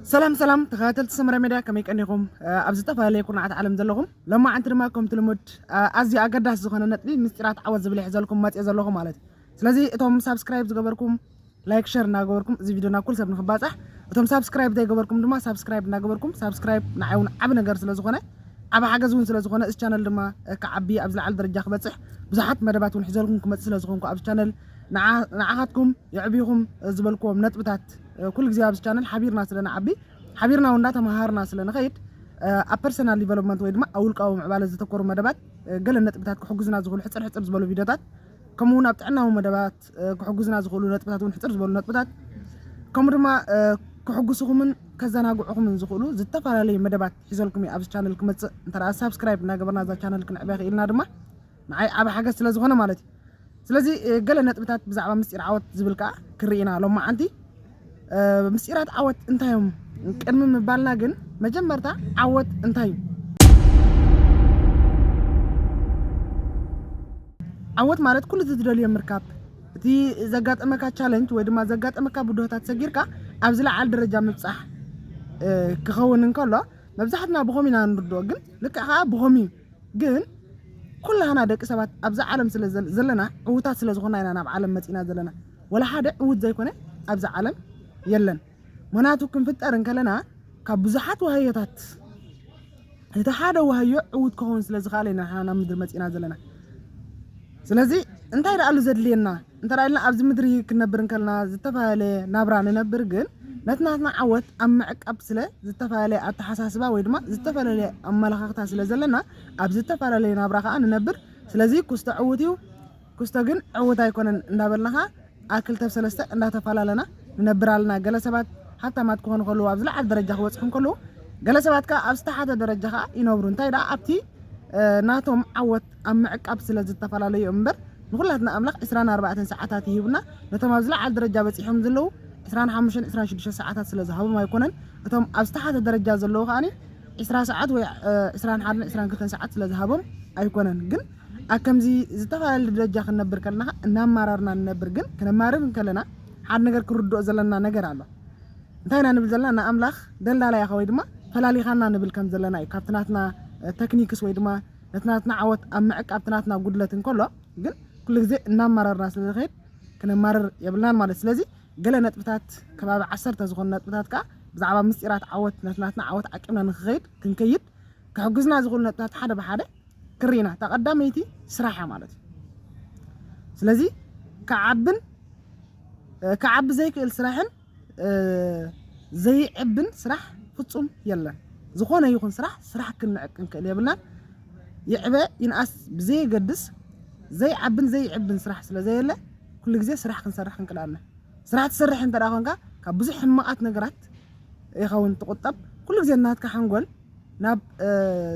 سلام سلام تخاتلت سمرة ميديا كم يكنيكم أبزت فعلي كنا عت عالم زلهم لما أنت معكم تلمود أزي أقدر أسخن نتلي مسترات عوض زبلي حزلكم ما تيزلهم مالتي سلازي توم سبسكرايب زجبركم لايك شير ناجبركم زي فيديو ناكل سبنا خبازح توم سبسكرايب ده يجبركم دما سبسكرايب ناجبركم سبسكرايب نعاون عبنا جرس لزخنة عب حاجة زون سلزخنة إس channel دما كعبي أبزل على درجة خبازح بزحت مدبات ونحزلكم كم تسلزخونكم أبز channel نعهدكم يعبيكم زبلكم نتبتات كل جزء أبز channel حبيرنا سلنا عبي حبيرنا ونداتا مهارنا سلنا خيط personal development ويدما أول قوم عبالة زتكور مدبات قال النتبتات كحجزنا زغول حتر زبالو فيديوهات كمون أبتعنا ومدبات كحجزنا زغول نتبتات ونحتر زبالو نتبتات كمرما كحجزكم من كذا ناقعكم من زغولو زتفعل عليه مدبات حزولكم يا أبز channel كم ترى سبسكرايب ناقبرنا ذا channel كنا عباقي إلنا دما معي أبا حاجة سلازغونا مالتي سلازي قال النتبتات بزعبا مسير عوت زبلكا كرينا لما عندي مسيرات عوت انتهيهم كرم مبالنا جن مجمرتا عوت انتهي عوت مالت كل تدري مركب تي زقات امكا تشالنج ويدما زقات امكا بدوهات سجيركا ابزلا على درجه مبصح كخون انكلا مبزحتنا بخومينا نردو جن لك بخومي جن كلها انا دق سبات ابز عالم زلنا عوتات سلازغنا انا بعالم متينا زلنا ولا حدا عوت زي كونه ابز عالم يلن مناتو كنفترن كلنا كبزحات وهيتات يتحادى وهي عود كون سلازغالينا حنا مدر متينا زلنا سلازي انت اذا قالو زدلينا انت راينا ابز مدري كنبرن كلنا زتفاله نابرا ننبر جن نتناتنا عوت امعق ابسله زتفاله اتحساسبا ويدما زتفاله املخختا سلازلنا ابز زتفاله نابرا كان ننبر سلازي كستعوتيو كستغن عوت ايكونن اندابلنها اكل تبسلسته انداتفالالنا ننبرالنا جلسبات حتى ما تكون خلوا ابز على درجه وصحن كله جلسبات كا ابستحات درجه ينورو انتي دا ابتي ناتهم عوت امعق ابسله زتفاله امبر نخلاتنا املاح 24 ساعات يهبنا نتمازل على درجه بصيحم زلو 25 26 ساعات سلازهاب ما يكونن اتم ابستحات درجه زلو خاني 20 ساعات و 22 ساعات سلازهابم ايكونن جن اكمزي زتفال درجه خنبر كلنا نماررنا ننبر جن كنمارن كلنا حد ነገር ክርዶ ዘለና ነገር አለ እንታይና ንብል ዘለና አምላኽ ደላላ ያ ወይ ድማ ፈላሊኻና ንብል ከም ዘለና ካብትናትና ቴክኒክስ ወይ ድማ ነትናትና ዓወት ኣብ ምዕቃብትናትና ጉድለትን ከሎ ግን ኩሉ ግዜ እናማረርና ስለዘይድ ከነማረር የብልናን ማለት ስለዚህ ገለ ነጥብታት ከባቢ 10 ዝኮነ ነጥብታት ካ ብዛዕባ ምስጢራት ዓወት ነትናትና ዓወት ዓቂምና ንኽኸይድ ክንከይድ ክሕግዝና ዝኽእሉ ነጥብታት ሓደ በሓደ ክሪና ተቀዳመይቲ ስራሓ ማለት ስለዚህ كعب زي كل سراحن زي عبن سراح فتصوم يلا زخونة يكون سراح كن يبلنا يعبى ينقص بزي قدس زي عبن سراح سلا زي يلا كل جزء سراح كلامنا سراح تسرح انت راهونكا كبزح حماقات نقرات يخون تقطب كل جزء نات كحنقول ناب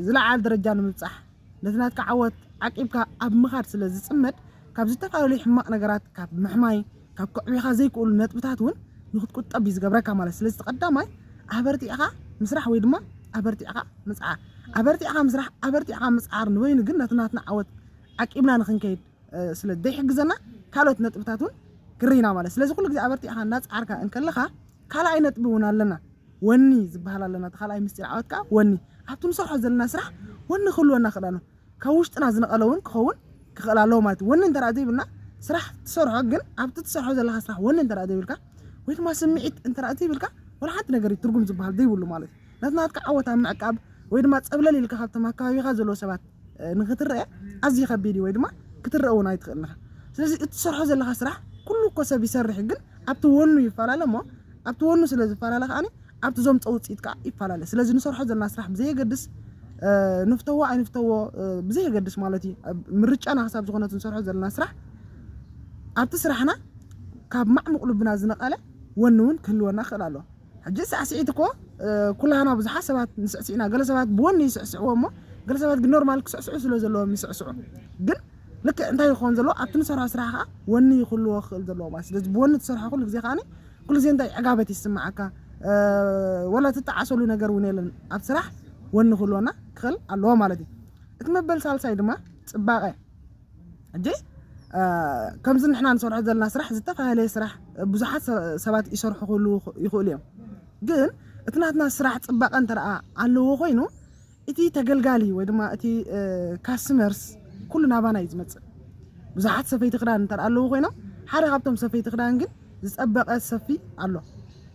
زلع على درجة نمتصح نتنات كعوت عقيبك أب مخار سلا زي سمت كبزح تفعلي حماق نقرات كاب محماي كاب كعبيخا زي كقول نتبتاتون نخد كتب يزقبركا مالا سلسة قدامي أبرتي أخا مسرح ويدما أبرتي أخا مسعى أبرتي أخا مسرح أبرتي أخا مسعار نوين قلنا تناتنا عوت عقبنا نخنكيد سلسة دي حقزنا كالوت نتبتاتون كرينا مالا سلسة كل جزء أبرتي أخا ناس عاركا انكالخا كالا أي نتبونا لنا وني زبهالا لنا تخالا أي مستير عوتكا وني عبتو نصرحو زلنا سرح وني خلونا خلانو كاوشتنا زنقلون كخون كخلالو مات وني انت رأدي بلنا سرح تسرح جن عبت تسرح زلها سرح ون انت رأدي بالك ويت ما سمعت انت رأدي بالك ولا حتى نقدر ترجم زبال دي ولا مالك لازم تكعوت عم عقاب ويت ما تقبل لي لك خدت ما كاوي غازلو سبات نختر ازي خبيدي ويت ما كترقونا يتخلنا ስለዚህ تسرح زلها سرح كله كوسه بيسرح جن عبت ونو يفعل ما عبت ونو ስለዚህ ይፋላል خاني عبت زوم تصوت كا يفعل ስለዚህ نسرح زلنا سرح بزي قدس نفتوا بزي قدس مالتي مرچانا حساب زغونت نسرح زلنا سرح أبت سرحنا كاب معمق لبنا زنقالة ونون كلونا خلالو حجي سعسعيتكو كلها أنا بزح سبات نسعسعينا قال سبات بوني يسعسعوا ما قال سبات نورمال كسعسعوا سلو زلوا يسعسعوا قل لك أنت يخون زلوا أبت نسرح سرحها وني يخلوا خل زلوا بس لازم بوني تسرح كل زي خاني كل زي أنت عقابتي يسمعك ولا تتعسلوا نجروني لن أبت سرح وني خلونا خل الله مالتي تمبل سالسايد ما تباقي حجي كم زين إحنا نصرح زلنا سرح زتفاهلي سرح بزحات سبات يشرحوا كله يقول اليوم جن اتناتنا سرح صباق انت رأى على وخينو اتي تقلقالي ويدما اتي كاستمرز كلنا بانا يزمت بزحات سفيت خدان انت رأى له وخينو حدا غابتهم سفيت خدان جن زصبق السفي الله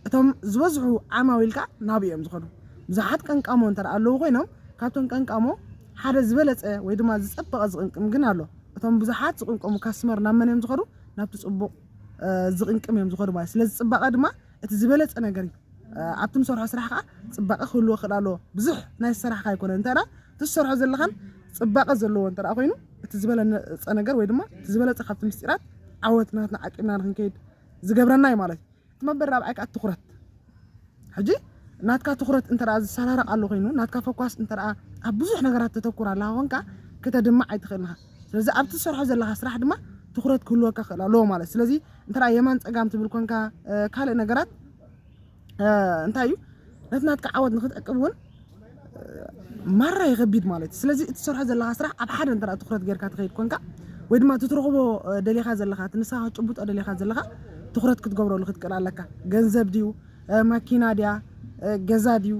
اتهم زوزعوا عماويلكا نابيهم زخدو بزحات كان قامو انت رأى له وخينو كابتن كان قامو حدا زبلص ويدما زصبق زقنقم جن الله اتهم بزحات زقنقمو كاستمر نامنهم زخدو نابت صبق زقنقم يم زخدو باي سلاز صبق دما اتي زبلص نغري عبتم سرح سرحة صباقة خلوه خلالو بزح ناس سرحة يكون انت را تسرح زلخان صباقة زلو انت را أخوينو تزبل أنا ويدما تزبل تخاف مستيرات عودنا عقبنا نكيد زجبرنا يمالك ما برا بعك التخرت حجي ناتكا تخرت انت را سرارة قالو خينو ناتكا فوكاس انت را بزح نجارات تتوكر على هونكا كتدمع يدخلها ስለዚህ ኣብቲ ሰርሖ ዘለኻ ስራሕ ድማ ትኹረት ክህልወካ ክእላለዎ ማለት ስለዚ እንተራ የማን ፀጋም ትብል ኮንካ ካልእ ነገራት እንታይ እዩ ነትናትካ ዓወት ንኽትዕቅብውን ማራ ይኸቢድ ማለት ስለዚ እቲ ሰርሖ ዘለኻ ስራሕ ኣብ ሓደ እንተራ ትኹረት ጌርካ ትኸይድ ኮንካ ወይ ድማ ትትረኽቦ ደሊኻ ዘለኻ ትንሳኻ ጭቡጦ ደሊኻ ዘለኻ ትኹረት ክትገብረሉ ክትክእል ኣለካ ገንዘብ ድዩ ማኪና ድያ ገዛ ድዩ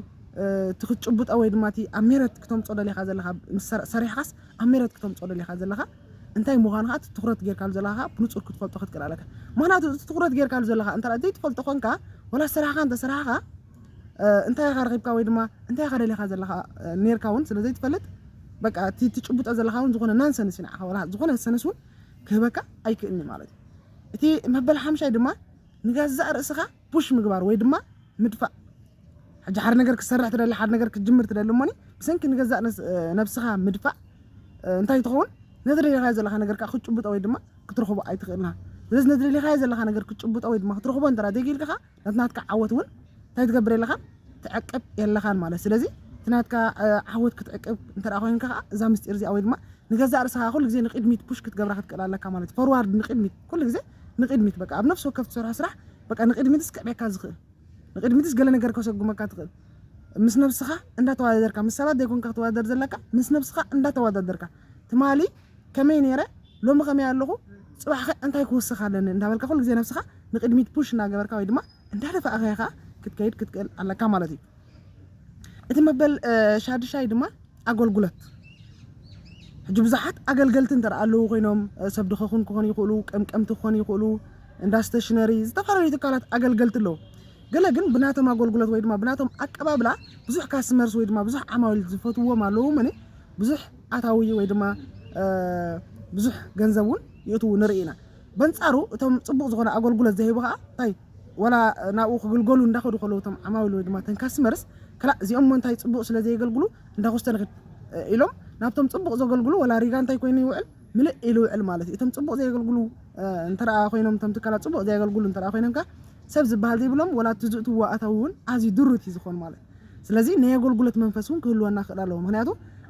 ትኽጭቡጦ ወይ ድማ እቲ ኣብ ሜረት ክተምፅኦ ደሊኻ ዘለኻ ሰሪሕኻስ ኣብ ሜረት ክተምፅኦ ደሊኻ ዘለኻ እንታይ ምዃንካ ትኹረት ጌርካሉ ዘለኻ ብንጹር ክትፈልጦ ክትክእል ኣለካ ምክንያቱ ትኹረት ጌርካሉ ዘለኻ እንተራ ዘይትፈልጦ ኮንካ ወላ ስራሕኻ እንተ ስራሕኻ እንታይ ኢኻ ረኺብካ ወይ ድማ እንታይ ኢኻ ደሊኻ ዘለኻ ኔርካ እውን ስለዘይትፈልጥ በቃ እቲ ትጭቡጦ ዘለኻ እውን ዝኾነ ናንሰንስ ኢና ወላ ዝኾነ ሰንስ እውን ክህበካ ኣይክእልኒ ማለት እዩ እቲ መበል ሓምሻይ ድማ ንገዛእ ርእስኻ ፑሽ ምግባር ወይ ድማ ምድፋእ ሕጂ ሓደ ነገር ክሰርሕ ትደሊ ሓደ ነገር ክትጅምር ትደሊ እሞኒ ብሰንኪ ንገዛእ ነብስኻ ምድፋእ እንታይ ትኸውን ነድለኻ ዘለኻ ነገር ክትጭቡጦ ወይ ድማ ክትረኽቦ ኣይትኽእልና ስለዚ ነድለኻ ዘለኻ ነገር ክትጭቡጦ ወይ ድማ ክትረኽቦ እንተራ ደጊልካ ናትናትካ ዓወት እውን እንታይ ትገብር የለኻ ትዕቅብ የለኻን ማለት ስለዚ ትናትካ ዓወት ክትዕቅብ እንተራ ኮይንካ እዛ ምስጢር እዚኣ ወይ ድማ ንገዛእ ርእስኻ ኩሉ ግዜ ንቅድሚት ፑሽ ክትገብራ ክትክእል ኣለካ ማለት ፎርዋርድ ንቅድሚት ኩሉ ግዜ ንቅድሚት በቃ ኣብ ነፍሲ ወከፍ ትሰርሖ ስራሕ በቃ ንቅድሚትስ ክዕብየካ ዝኽእል ንቅድሚትስ ገለ ነገር ከሰጉመካ ትኽእል ምስ ነብስኻ እንዳተወዳደርካ ምስ ሰባት ዘይኮንካ ክትወዳደር ዘለካ ምስ ነብስኻ እንዳተወዳደርካ ትማሊ ከመይ ነይረ ሎሚ ከመይ ኣለኹ ጽባሕ እንታይ ክውስኽ ኣለኒ እንዳበልካ ኩሉ ግዜ ነብስኻ ንቅድሚት ፑሽ እናገበርካ ወይ ድማ እንዳደፋእኻ ኢኻ ክትከይድ ክትክእል ኣለካ ማለት እዩ እቲ መበል ሻድሻይ ድማ ኣገልግሎት ሕጂ ብዙሓት ኣገልገልቲ እንተራ ኣለዉ ኮይኖም ሰብ ድኸኹን ክኾኑ ይኽእሉ ቀምቀምቲ ክኾኑ ይኽእሉ ኢንዳስትሽነሪ ዝተፈላለዩ ትካላት ኣገልገልቲ ኣለዉ ገለ ግን ብናቶም ኣገልግሎት ወይ ድማ ብናቶም ኣቀባብላ ብዙሕ ካስተመርስ ወይ ድማ ብዙሕ ዓማዊል ዝፈትውዎም ኣለዉ መኒ ብዙሕ ኣታዊ ወይ ድማ ብዙሕ ገንዘብ እውን ይእትዉ ንርኢ ኢና በንጻሩ እቶም ጽቡቕ ዝኾነ ኣገልግሎት ዝህቡ ከዓ እንታይ ወላ ናብኡ ክግልገሉ እንዳኸዱ ከለዉ እቶም ዓማዊል ወይ ድማ ተን ካስተመርስ ከላ እዚኦም እንታይ ጽቡቕ ስለ ዘይገልግሉ እንዳኸስተንክድ ኢሎም ናብቶም ጽቡቕ ዘገልግሉ ወላ ሪጋ እንታይ ኮይኑ ይውዕል ምልእ ኢሉ ይውዕል ማለት እዩ እቶም ጽቡቕ ዘይገልግሉ እንተረኣ ኮይኖም እቶም ትካላት ጽቡቕ ዘይገልግሉ እንተረኣ ኮይኖም ከዓ ሰብ ዝበሃል ዘይብሎም ወላ ትዝእትዎ ኣታዊ እውን ኣዝዩ ድሩት እዩ ዝኾን ማለት ስለዚ ናይ ኣገልግሎት መንፈስ እውን ክህልወና ክእል ኣለዎ ምክንያቱ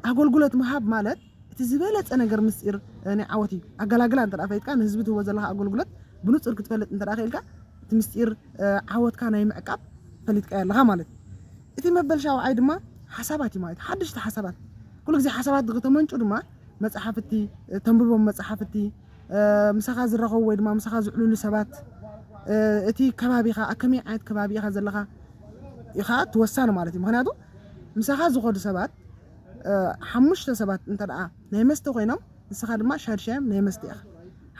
ኣገልግሎት ምሃብ ማለት እቲ ዝበለፀ ነገር ምስጢር ናይ ዓወት እዩ ኣገላግላ እንተረኣ ፈይትካ ንህዝቢ ትህቦ ዘለካ ኣገልግሎት ብንጹር ክትፈልጥ እንተረኣ ኽኢልካ እቲ ምስጢር ዓወትካ ናይ ምዕቃብ ፈሊጥካ ኣለኻ ማለት እቲ መበል ሻውዓይ ድማ ሓሳባት እዩ ማለት ሓድሽቲ ሓሳባት ኩሉ ግዜ ሓሳባት ዝተመንጩ ድማ መፅሓፍቲ ተንብቦም መፅሓፍቲ ምሳኻ ዝረኸቡ ወይ ድማ ምሳኻ ዝዕልሉ ሰባት እቲ ከባቢኻ ከመይ ዓይነት ከባቢ ኢኻ ዘለኻ ኢኻ ትወሳኒ ማለት እዩ ምክንያቱ ምሳኻ ዝኸዱ ሰባት ሓሙሽተ ሰባት እንተደኣ ናይ መስተ ኮይኖም ንስኻ ድማ ሻድሻዮም ናይ መስተ ኢኻ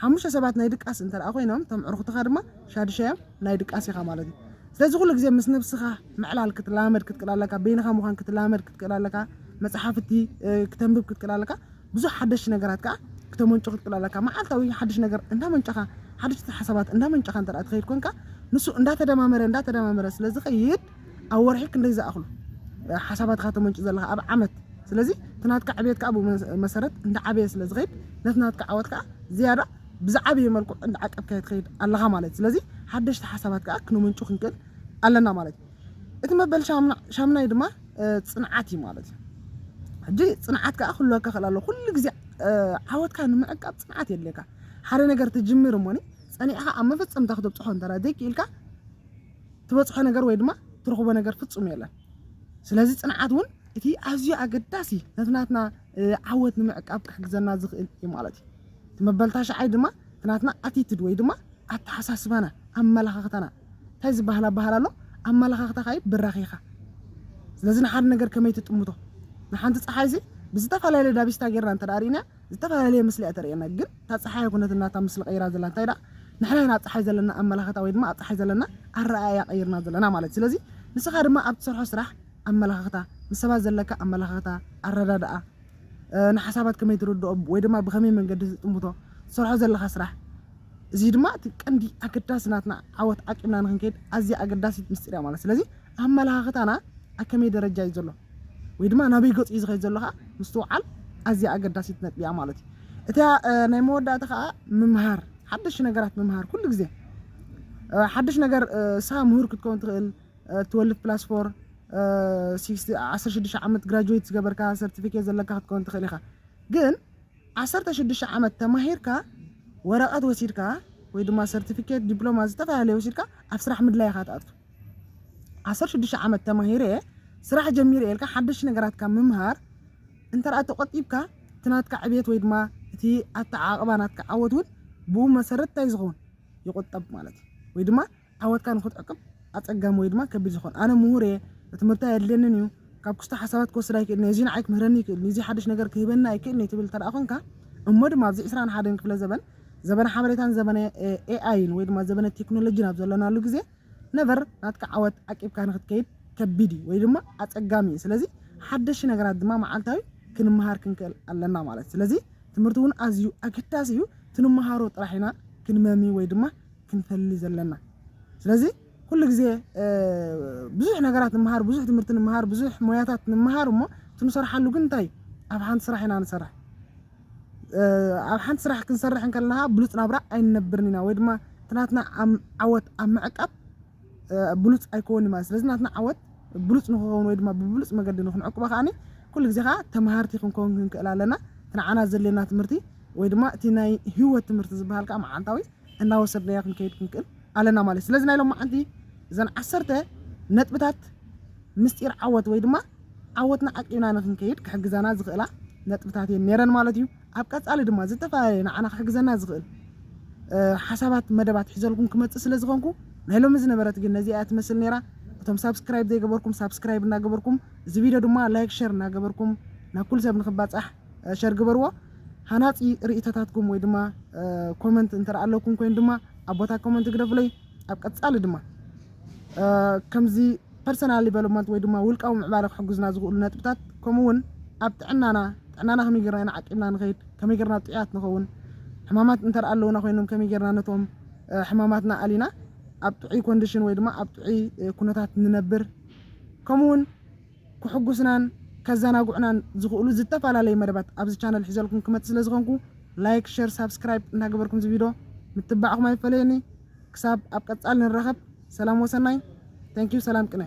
ሓሙሽተ ሰባት ናይ ድቃስ እንተደኣ ኮይኖም እቶም ዕርኽትኻ ድማ ሻድሻዮም ናይ ድቃስ ኢኻ ማለት እዩ ስለዚ ኩሉ ግዜ ምስ ነብስኻ ምዕላል ክትላመድ ክትክእል ኣለካ በይንኻ ምዃን ክትላመድ ክትክእል ኣለካ መፅሓፍቲ ክተንብብ ክትክእል ኣለካ ብዙሕ ሓደሽቲ ነገራት ከዓ ክተመንጩ ክትክእል ኣለካ መዓልታዊ ሓድሽ ነገር እንዳመንጨኻ ሓደሽቲ ሓሳባት እንዳመንጨኻ እንተደኣ ትኸይድ ኮንካ ንሱ እንዳተደማመረ ስለዝኸይድ ኣብ ወርሒ ክንደይ ዝኣኽሉ ሓሳባትካ ተመንጩ ዘለኻ ኣብ ዓመት ስለዚ ትናትካ ዕብየትካ ኣብኡ መሰረት እንዳዓበየ ስለዝኸይድ ነትናትካ ዓወትካ ዝያዳ ብዝዓበየ መልክዑ እንዳዓቀብካ ትኸይድ ኣለኻ ማለት ስለዚ ሓደሽቲ ሓሳባት ከዓ ክነመንጩ ክንክእል ኣለና ማለት እቲ መበል ሻምናይ ድማ ጽንዓት እዩ ማለት እዩ ሕጂ ጽንዓት ከዓ ክህልወካ ክእል ኣሎ ኩሉ ግዜ ዓወትካ ንምዕቃብ ጽንዓት የድልየካ ሓደ ነገር ትጅምር እሞኒ ፀኒዕኻ ኣብ መፈፀምታ ክትብፅሖ እንተራ ዘይክኢልካ ትበፅሖ ነገር ወይ ድማ ትረኽቦ ነገር ፍጹም የለን ስለዚ ጽንዓት እውን እቲ ኣዝዩ ኣገዳሲ ነትናትና ዓወት ንምዕቃብ ክሕግዘና ዝኽእል እዩ ማለት እዩ እቲ መበል ታሽዓይ ድማ ትናትና ኣቲቱድ ወይ ድማ ኣተሓሳስባና ኣመላኻኽተና እንታይ ዝበሃል ኣበሃል ኣሎ ኣመላኻኽታ ኸይ ብራኺኻ ስለዚህ ንሓደ ነገር ከመይ ትጥምቶ ንሓንቲ ፀሓይ ዚ ብዝተፈላለየ ዳቢስታ ጌርና እንተዳሪና ዝተፈላለየ ምስሊ እተርእየና ግን ታ ፀሓይ ኩነትና ታ ምስሊ ቀይራ ዘላ እንታይ ዳ ንሕና ናብ ፀሓይ ዘለና ኣመላኽታ ወይ ድማ ኣብ ፀሓይ ዘለና ኣረኣእያ ቀይርና ዘለና ማለት ስለዚ ንስኻ ድማ ኣብ ትሰርሖ ስራሕ ኣመላኽታ ንሰባት ዘለካ ኣመላኽታ ኣረዳድኣ ንሓሳባት ከመይ ትርድኦ ወይ ድማ ብከመይ መንገዲ ትጥምቶ ትሰርሖ ዘለካ ስራሕ እዚ ድማ እቲ ቀንዲ ኣገዳሲ ናትና ዓወት ዓቂምና ንክንከይድ ኣዝያ ኣገዳሲት ምስጢር እያ ማለት ስለዚ ኣመላኽታና ኣብ ከመይ ደረጃ እዩ ዘሎ ወይ ድማ ናበይ ገፅ እዩ ዝኸይድ ዘሎ ከዓ ምስትውዓል ኣዝያ ኣገዳሲት ነጥቢ እያ ማለት እዩ እታ ናይ መወዳእታ ከዓ ምምሃር ሓድሽ ነገራት ምምሃር ኩሉ ግዜ ሓድሽ ነገር ሳ ምሁር ክትከውን ትኽእል ትወልድ ፕላስ 4 16 ዓመት ግራጁዌት ዝገበርካ ሰርቲፊኬት ዘለካ ክትከውን ትኽእል ኢኻ ግን 16 ዓመት ተማሂርካ ወረቐት ወሲድካ ወይ ድማ ሰርቲፊኬት ዲፕሎማ ዝተፋላለየ ወሲድካ ኣብ ስራሕ ምድላይ ኢኻ ትኣቱ 16 ዓመት ተማሂረ ስራሕ ጀሚረ ኢልካ ሓድሽ ነገራትካ ምምሃር እንተርኣ ተቆጢብካ ትናትካ ዕብየት ወይ ድማ እቲ ኣተዓቅባ ናትካ ዓወት እውን ብኡ መሰረታይ ዝኸውን ይቁጠብ ማለት ወይ ድማ ዓወትካ ንክትዕቅብ ኣፀጋሚ ወይ ድማ ከቢድ ዝኸውን ኣነ ምሁር እየ ትምህርቲ የድልየንን እዩ ካብ ክስተ ሓሳባት ክወስድ ኣይክእልን እዚ ንዓይ ክምህረኒ ይክእል እዚ ሓድሽ ነገር ክህበና ኣይክእልን ትብል ተርኣ ኮንካ እሞ ድማ ኣብዚ 21 ክፍለ ዘበነ ሓበሬታን ዘበነ ኤአይን ወይ ድማ ዘበነ ቴክኖሎጂ ናብ ዘለናሉ ግዜ ነበር ናትካ ዓወት ዓቂብካ ንክትከይድ ከቢድ ወይ ድማ ኣፀጋሚ ስለዚ ሓድሽ ነገራት ድማ መዓልታዊ ክንምሃር ክንክእል ኣለና ማለት ስለዚ ትምህርቲ እውን ኣዝዩ ኣገዳሲ እዩ ትንምሃሮ ጥራሕ ኢና ክንመሚ ወይ ድማ ክንፈሊ ዘለና ስለዚ ኩሉ ግዜ ብዙሕ ነገራት ንምሃር ብዙሕ ትምህርቲ ንምሃር ብዙሕ ሞያታት ንምሃር እሞ ትንሰርሓሉ ግን እንታይ ኣብ ሓንቲ ስራሕ ኢና ንሰርሕ ኣብ ሓንቲ ስራሕ ክንሰርሕ እንከለና ብሉፅ ናብራ ኣይንነብርን ኢና ወይ ድማ ትናትና ዓወት ኣብ ምዕቃብ ብሉፅ ኣይኮን ማለት ስለዚ ናትና ዓወት ብሉፅ ንክኸውን ወይ ድማ ብብሉፅ መገዲ ንክንዕቅቦ ከዓኒ ኩሉ ግዜ ከዓ ተምሃርቲ ክንከውን ክንክእል ኣለና ትንዓና ዘለና ትምህርቲ ወይ ድማ እቲ ናይ ህይወት ትምህርቲ ዝበሃል ከዓ መዓልታዊ እናወሰድናዮ ክንከይድ ክንክእል ኣለና ማለት ስለዚ ናይ ሎም መዓልቲ እዘን 10 ነጥብታት ምስጢር ዓወት ወይ ድማ ዓወትና ዓቂብና ንክንከይድ ክሕግዛና ዝኽእላ ነጥብታት እየን ነይረን ማለት እዩ ኣብ ቀፃሊ ድማ ዝተፈላለየ ንዓና ክሕግዘና ዝኽእል ሓሳባት መደባት ሒዘልኩም ክመፅእ ስለ ዝኾንኩ ናይ ሎሚ ዝነበረት ግን ነዚኣ ትመስል ነይራ እቶም ሳብስክራይብ ዘይገበርኩም ሳብስክራይብ እናገበርኩም እዚ ቪድዮ ድማ ላይክ ሼር እናገበርኩም ናብ ኩሉ ሰብ ንክባፃሕ ሼር ግበርዎ ሃናፂ ርእይቶታትኩም ወይ ድማ ኮመንት እንተርኣ ኣለኩም ኮይን ድማ ኣብ ቦታ ኮመንት ግደፍለይ ኣብ ቀፃሊ ድማ ከምዚ ፐርሰናል ዲቨሎፕመንት ወይ ድማ ውልቃዊ ምዕባለ ክሕግዙና ዝኽእሉ ነጥብታት ከምኡውን ኣብ ጥዕናና ከመይ ጌርና ዓቂብና ንኸይድ ከመይ ጌርና ጥዑያት ንኸውን ሕማማት እንተርኣ ኣለውና ኮይኖም ከመይ ጌርና ነቶም ሕማማትና ኣሊና ኣብ ጥዑይ ኮንዲሽን ወይ ድማ ኣብ ጥዑይ ኩነታት ንነብር ከምኡውን ክሕጉስናን ከዘናጉዕናን ዝኽእሉ ዝተፈላለዩ መደባት ኣብዚ ቻነል ሒዘልኩም ክመፅእ ስለ ዝኾንኩ ላይክ ሼር ሳብስክራይብ እናገበርኩም እዚ ቪድዮ ምትባዕኹም ኣይፈለየኒ ክሳብ ኣብ ቀፃሊ ንረኸብ ሰላም ወሰናይ ታንኪዩ ሰላም ቅነ